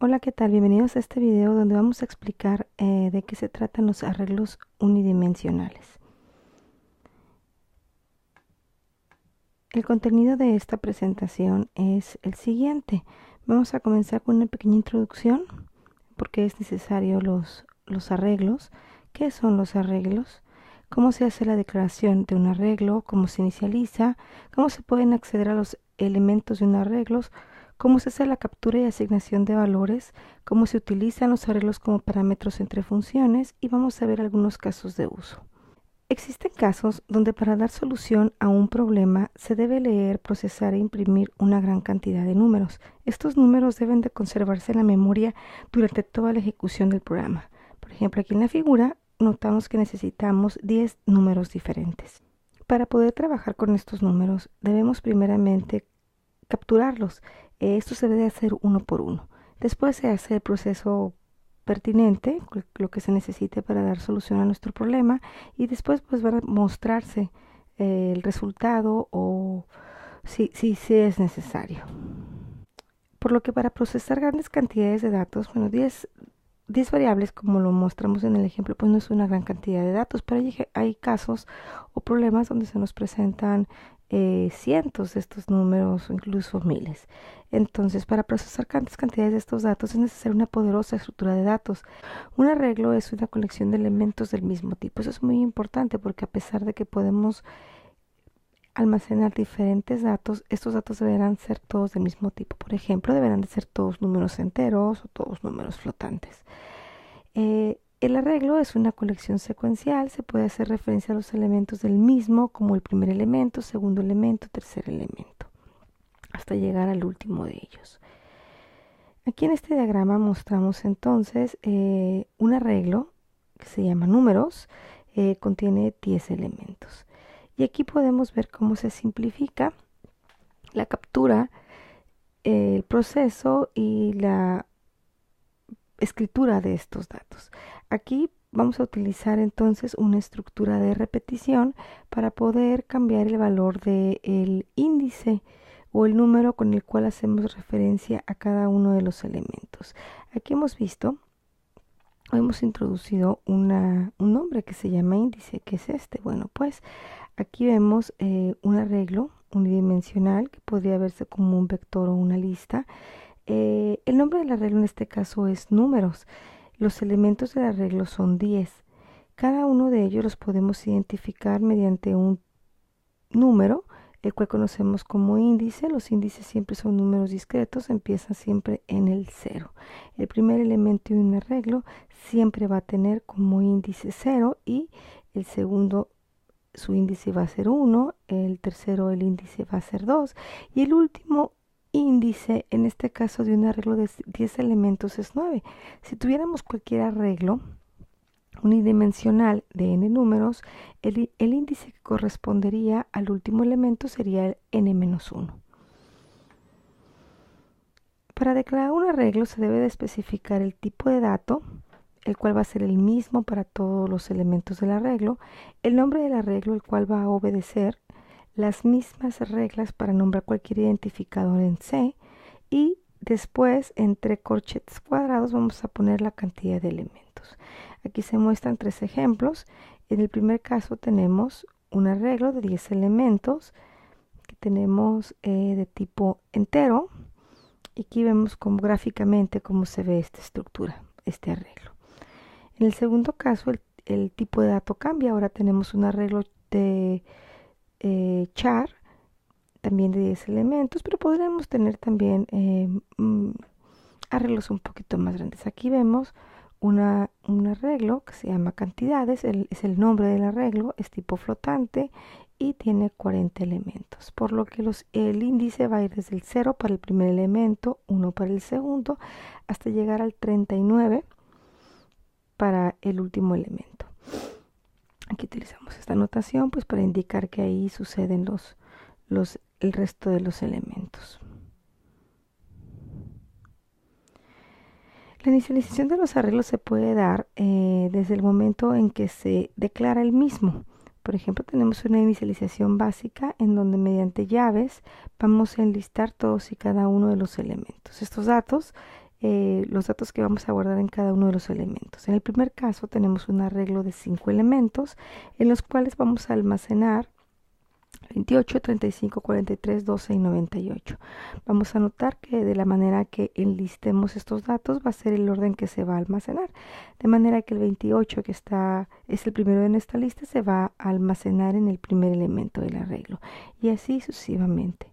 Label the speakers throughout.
Speaker 1: Hola, ¿qué tal? Bienvenidos a este video donde vamos a explicar de qué se tratan los arreglos unidimensionales. El contenido de esta presentación es el siguiente. Vamos a comenzar con una pequeña introducción, porque es necesario los arreglos, qué son los arreglos, cómo se hace la declaración de un arreglo, cómo se inicializa, cómo se pueden acceder a los elementos de un arreglo, cómo se hace la captura y asignación de valores, cómo se utilizan los arreglos como parámetros entre funciones y vamos a ver algunos casos de uso. Existen casos donde para dar solución a un problema se debe leer, procesar e imprimir una gran cantidad de números. Estos números deben de conservarse en la memoria durante toda la ejecución del programa. Por ejemplo, aquí en la figura notamos que necesitamos 10 números diferentes. Para poder trabajar con estos números debemos primeramente capturarlos. Esto se debe hacer uno por uno. Después se hace el proceso pertinente, lo que se necesite para dar solución a nuestro problema, y después pues va a mostrarse el resultado o si es necesario. Por lo que para procesar grandes cantidades de datos, bueno, 10 variables, como lo mostramos en el ejemplo, pues no es una gran cantidad de datos, pero hay casos o problemas donde se nos presentan cientos de estos números o incluso miles. Entonces, para procesar grandes cantidades de estos datos es necesaria una poderosa estructura de datos. Un arreglo es una colección de elementos del mismo tipo. Eso es muy importante porque a pesar de que podemos almacenar diferentes datos, estos datos deberán ser todos del mismo tipo. Por ejemplo, deberán de ser todos números enteros o todos números flotantes. El arreglo es una colección secuencial, se puede hacer referencia a los elementos del mismo como el primer elemento, segundo elemento, tercer elemento, hasta llegar al último de ellos. Aquí en este diagrama mostramos entonces un arreglo que se llama números, contiene 10 elementos. Y aquí podemos ver cómo se simplifica la captura, el proceso y la escritura de estos datos. Aquí vamos a utilizar entonces una estructura de repetición para poder cambiar el valor del índice o el número con el cual hacemos referencia a cada uno de los elementos. Aquí hemos introducido un nombre que se llama índice, que es este. Bueno, pues aquí vemos un arreglo unidimensional que podría verse como un vector o una lista. El nombre del arreglo en este caso es números. Los elementos del arreglo son 10. Cada uno de ellos los podemos identificar mediante un número, el cual conocemos como índice. Los índices siempre son números discretos, empiezan siempre en el 0. El primer elemento de un arreglo siempre va a tener como índice 0 y el segundo su índice va a ser 1, el tercero el índice va a ser 2 y el último índice, en este caso de un arreglo de 10 elementos, es 9. Si tuviéramos cualquier arreglo unidimensional de n números, el índice que correspondería al último elemento sería el n-1. Para declarar un arreglo se debe de especificar el tipo de dato, el cual va a ser el mismo para todos los elementos del arreglo, el nombre del arreglo, el cual va a obedecer las mismas reglas para nombrar cualquier identificador en C, y después entre corchetes cuadrados vamos a poner la cantidad de elementos. Aquí se muestran 3 ejemplos. En el primer caso tenemos un arreglo de 10 elementos que tenemos de tipo entero, y aquí vemos gráficamente cómo se ve esta estructura, este arreglo. En el segundo caso el tipo de dato cambia. Ahora tenemos un arreglo de char, también de 10 elementos, pero podremos tener también arreglos un poquito más grandes. Aquí vemos un arreglo que se llama cantidades, es el nombre del arreglo, es tipo flotante y tiene 40 elementos, por lo que el índice va a ir desde el 0 para el primer elemento, 1 para el segundo, hasta llegar al 39 para el último elemento. Aquí utilizamos esta notación pues para indicar que ahí suceden el resto de los elementos. La inicialización de los arreglos se puede dar desde el momento en que se declara el mismo. Por ejemplo, tenemos una inicialización básica en donde mediante llaves vamos a enlistar todos y cada uno de los elementos. Estos datos los datos que vamos a guardar en cada uno de los elementos. En el primer caso tenemos un arreglo de 5 elementos en los cuales vamos a almacenar 28, 35, 43, 12 y 98. Vamos a notar que de la manera que enlistemos estos datos va a ser el orden que se va a almacenar. De manera que el 28, que es el primero en esta lista, se va a almacenar en el primer elemento del arreglo. Y así sucesivamente.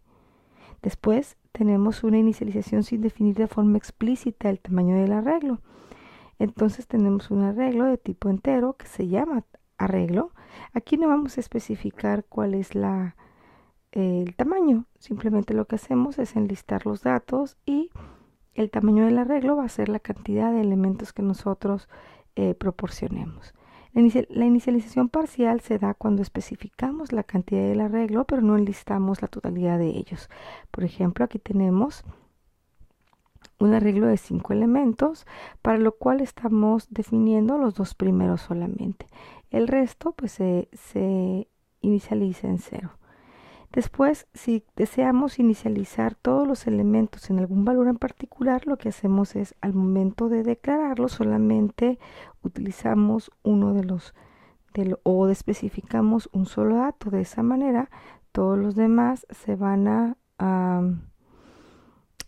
Speaker 1: Después tenemos una inicialización sin definir de forma explícita el tamaño del arreglo. Entonces tenemos un arreglo de tipo entero que se llama arreglo. Aquí no vamos a especificar cuál es el tamaño. Simplemente lo que hacemos es enlistar los datos y el tamaño del arreglo va a ser la cantidad de elementos que nosotros proporcionemos. La inicialización parcial se da cuando especificamos la cantidad del arreglo, pero no enlistamos la totalidad de ellos. Por ejemplo, aquí tenemos un arreglo de 5 elementos, para lo cual estamos definiendo los 2 primeros solamente. El resto pues se inicializa en 0. Después, si deseamos inicializar todos los elementos en algún valor en particular, lo que hacemos es, al momento de declararlo, solamente utilizamos uno o especificamos un solo dato. De esa manera, todos los demás se van a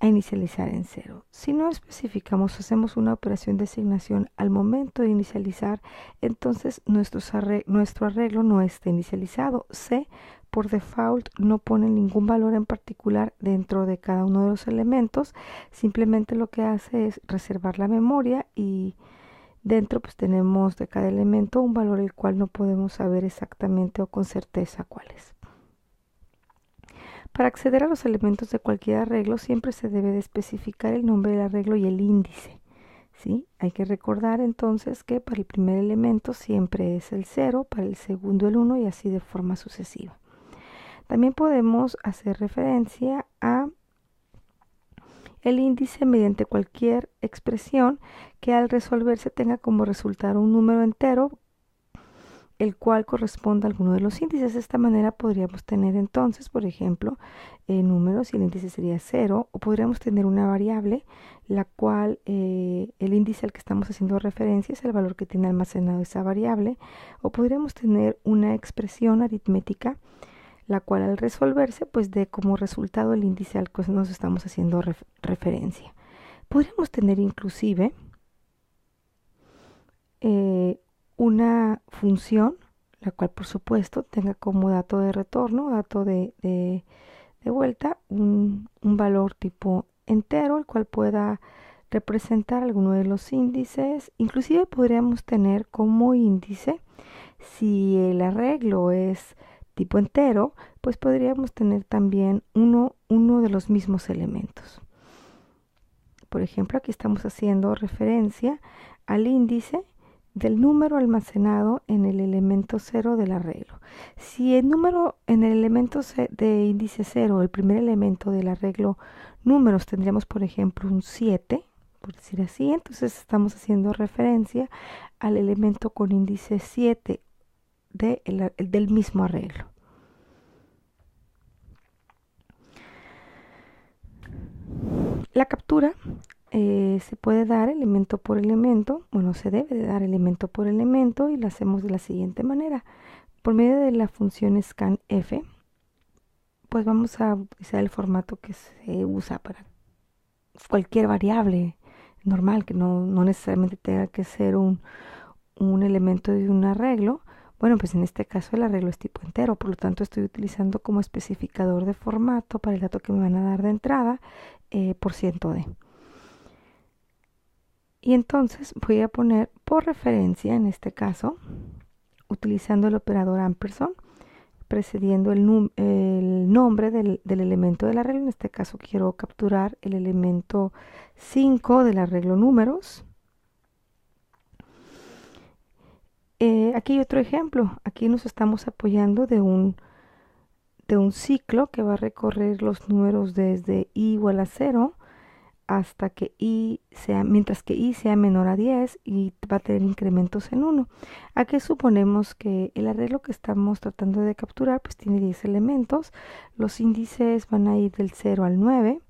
Speaker 1: inicializar en 0. Si no especificamos, hacemos una operación de asignación al momento de inicializar, entonces nuestro arreglo no está inicializado. C, por default, no pone ningún valor en particular dentro de cada uno de los elementos, simplemente lo que hace es reservar la memoria y dentro pues tenemos de cada elemento un valor el cual no podemos saber exactamente o con certeza cuál es. Para acceder a los elementos de cualquier arreglo siempre se debe de especificar el nombre del arreglo y el índice, ¿sí? Hay que recordar entonces que para el primer elemento siempre es el 0, para el segundo el 1 y así de forma sucesiva. También podemos hacer referencia a el índice mediante cualquier expresión que al resolverse tenga como resultado un número entero el cual corresponda a alguno de los índices. De esta manera podríamos tener entonces, por ejemplo, números y el índice sería 0, o podríamos tener una variable, la cual el índice al que estamos haciendo referencia es el valor que tiene almacenado esa variable, o podríamos tener una expresión aritmética, la cual al resolverse pues dé como resultado el índice al que nos estamos haciendo referencia. Podríamos tener inclusive una función, la cual por supuesto tenga como dato de retorno, dato de vuelta, un valor tipo entero, el cual pueda representar alguno de los índices. Inclusive podríamos tener como índice, si el arreglo es tipo entero, pues podríamos tener también uno de los mismos elementos. Por ejemplo, aquí estamos haciendo referencia al índice del número almacenado en el elemento 0 del arreglo. Si el número en el elemento de índice 0, el primer elemento del arreglo números, tendríamos por ejemplo un 7, por decir así, entonces estamos haciendo referencia al elemento con índice 7 del mismo arreglo. La captura se puede dar elemento por elemento, bueno, se debe de dar elemento por elemento y lo hacemos de la siguiente manera. Por medio de la función scanf, pues vamos a utilizar el formato que se usa para cualquier variable normal, que no necesariamente tenga que ser un elemento de un arreglo. Bueno, pues en este caso el arreglo es tipo entero, por lo tanto estoy utilizando como especificador de formato para el dato que me van a dar de entrada %d. Y entonces voy a poner por referencia, en este caso, utilizando el operador ampersand, precediendo el nombre del elemento del arreglo. En este caso quiero capturar el elemento 5 del arreglo números. Aquí hay otro ejemplo. Aquí nos estamos apoyando de un ciclo que va a recorrer los números desde i igual a 0 hasta que mientras que i sea menor a 10 y va a tener incrementos en 1. Aquí suponemos que el arreglo que estamos tratando de capturar pues tiene 10 elementos. Los índices van a ir del 0 al 9.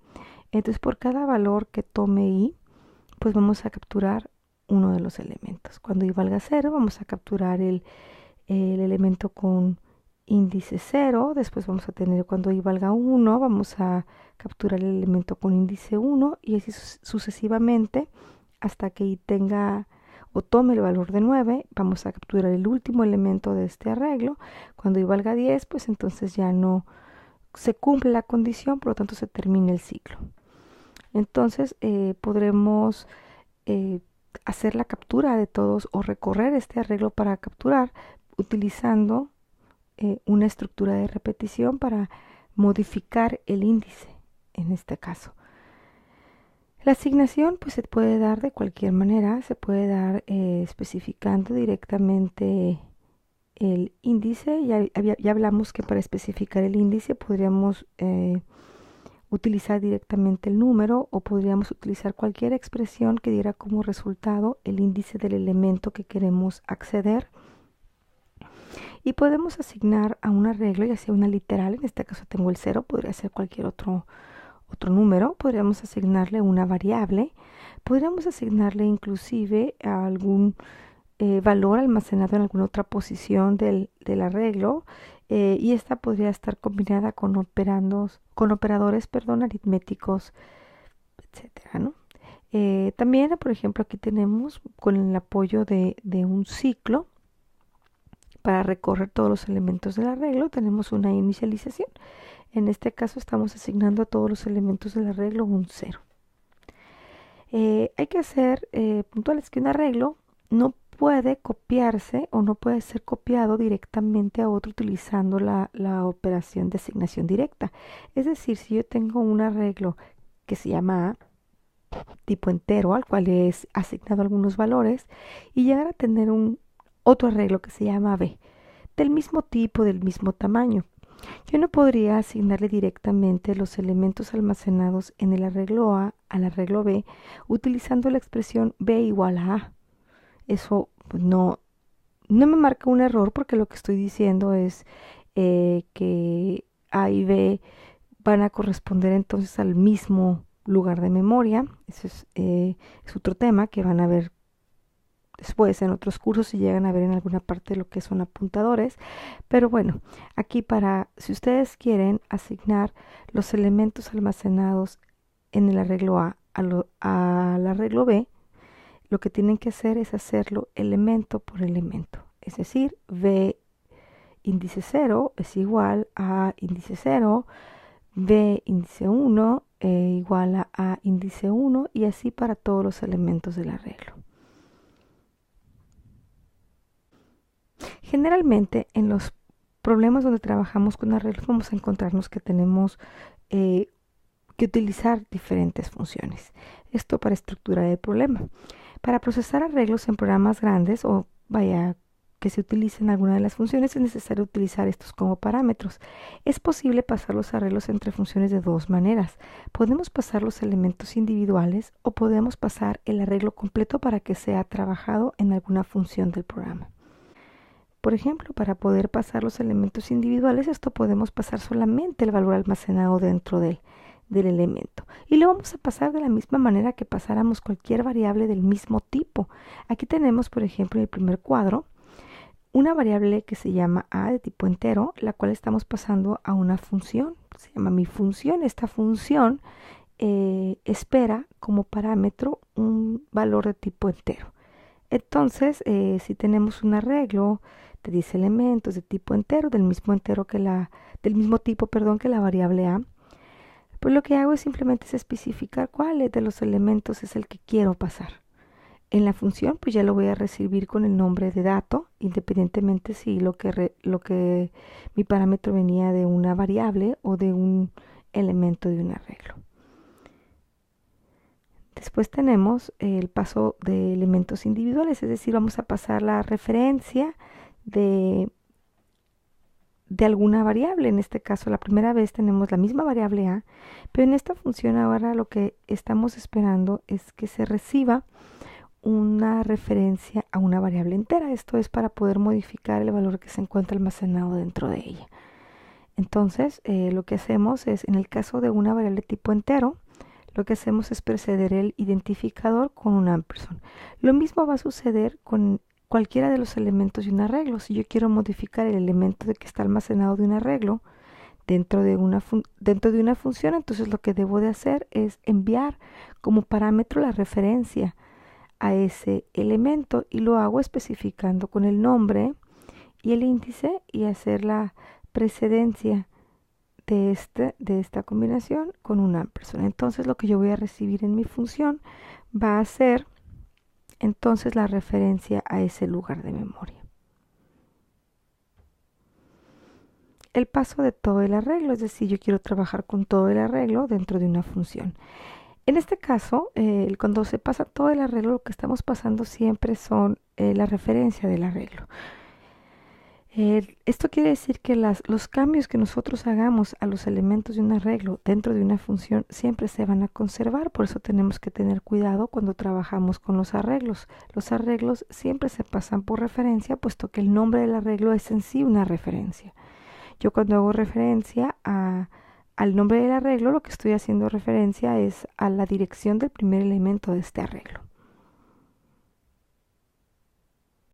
Speaker 1: Entonces por cada valor que tome i, pues vamos a capturar uno de los elementos. Cuando y valga 0, vamos a capturar el elemento con índice 0. Después vamos a tener cuando y valga 1, vamos a capturar el elemento con índice 1 y así sucesivamente hasta que y tenga o tome el valor de 9, vamos a capturar el último elemento de este arreglo. Cuando y valga 10, pues entonces ya no se cumple la condición, por lo tanto se termina el ciclo. Entonces podremos hacer la captura de todos o recorrer este arreglo para capturar utilizando una estructura de repetición para modificar el índice en este caso. La asignación pues se puede dar de cualquier manera, se puede dar especificando directamente el índice. Ya hablamos que para especificar el índice podríamos utilizar directamente el número o podríamos utilizar cualquier expresión que diera como resultado el índice del elemento que queremos acceder. Y podemos asignar a un arreglo, ya sea una literal, en este caso tengo el 0, podría ser cualquier otro número, podríamos asignarle una variable, podríamos asignarle inclusive a algún valor almacenado en alguna otra posición del arreglo, y esta podría estar combinada con operadores aritméticos, etcétera, ¿no? También, por ejemplo, aquí tenemos con el apoyo de un ciclo para recorrer todos los elementos del arreglo, tenemos una inicialización. En este caso estamos asignando a todos los elementos del arreglo un 0. Hay que ser puntuales que un arreglo no puede copiarse o no puede ser copiado directamente a otro utilizando la operación de asignación directa. Es decir, si yo tengo un arreglo que se llama A, tipo entero, al cual es asignado algunos valores, y llegar a tener otro arreglo que se llama B, del mismo tipo, del mismo tamaño, yo no podría asignarle directamente los elementos almacenados en el arreglo A al arreglo B utilizando la expresión B igual a A. Eso pues, no me marca un error porque lo que estoy diciendo es que A y B van a corresponder entonces al mismo lugar de memoria. Eso es otro tema que van a ver después en otros cursos si llegan a ver en alguna parte lo que son apuntadores. Pero bueno, aquí si ustedes quieren asignar los elementos almacenados en el arreglo A al arreglo B, lo que tienen que hacer es hacerlo elemento por elemento. Es decir, B índice 0 es igual a índice 0, B índice 1 igual a A índice 1 y así para todos los elementos del arreglo. Generalmente en los problemas donde trabajamos con arreglos vamos a encontrarnos que tenemos que utilizar diferentes funciones. Esto para estructurar el problema. Para procesar arreglos en programas grandes o que se utilicen alguna de las funciones es necesario utilizar estos como parámetros. Es posible pasar los arreglos entre funciones de dos maneras. Podemos pasar los elementos individuales o podemos pasar el arreglo completo para que sea trabajado en alguna función del programa. Por ejemplo, para poder pasar los elementos individuales, esto podemos pasar solamente el valor almacenado dentro del elemento. Y lo vamos a pasar de la misma manera que pasáramos cualquier variable del mismo tipo. Aquí tenemos, por ejemplo, en el primer cuadro, una variable que se llama A de tipo entero, la cual estamos pasando a una función. Se llama mi función. Esta función espera como parámetro un valor de tipo entero. Entonces, si tenemos un arreglo de 10 elementos de tipo entero, del mismo tipo, que la variable A, pues lo que hago es simplemente especificar cuál de los elementos es el que quiero pasar. En la función, pues ya lo voy a recibir con el nombre de dato, independientemente si mi parámetro venía de una variable o de un elemento de un arreglo. Después tenemos el paso de elementos individuales, es decir, vamos a pasar la referencia de alguna variable. En este caso, la primera vez tenemos la misma variable A, pero en esta función ahora lo que estamos esperando es que se reciba una referencia a una variable entera. Esto es para poder modificar el valor que se encuentra almacenado dentro de ella. Entonces, lo que hacemos es, en el caso de una variable tipo entero, lo que hacemos es preceder el identificador con un ampersand. Lo mismo va a suceder con cualquiera de los elementos de un arreglo. Si yo quiero modificar el elemento de que está almacenado de un arreglo dentro de una función, entonces lo que debo de hacer es enviar como parámetro la referencia a ese elemento, y lo hago especificando con el nombre y el índice y hacer la precedencia de esta combinación con un ampersand. Entonces lo que yo voy a recibir en mi función va a ser entonces la referencia a ese lugar de memoria. El paso de todo el arreglo, es decir, yo quiero trabajar con todo el arreglo dentro de una función. En este caso, cuando se pasa todo el arreglo, lo que estamos pasando siempre son la referencia del arreglo. Esto quiere decir que los cambios que nosotros hagamos a los elementos de un arreglo dentro de una función siempre se van a conservar. Por eso tenemos que tener cuidado cuando trabajamos con los arreglos. Los arreglos siempre se pasan por referencia, puesto que el nombre del arreglo es en sí una referencia. Yo cuando hago referencia al nombre del arreglo, lo que estoy haciendo referencia es a la dirección del primer elemento de este arreglo.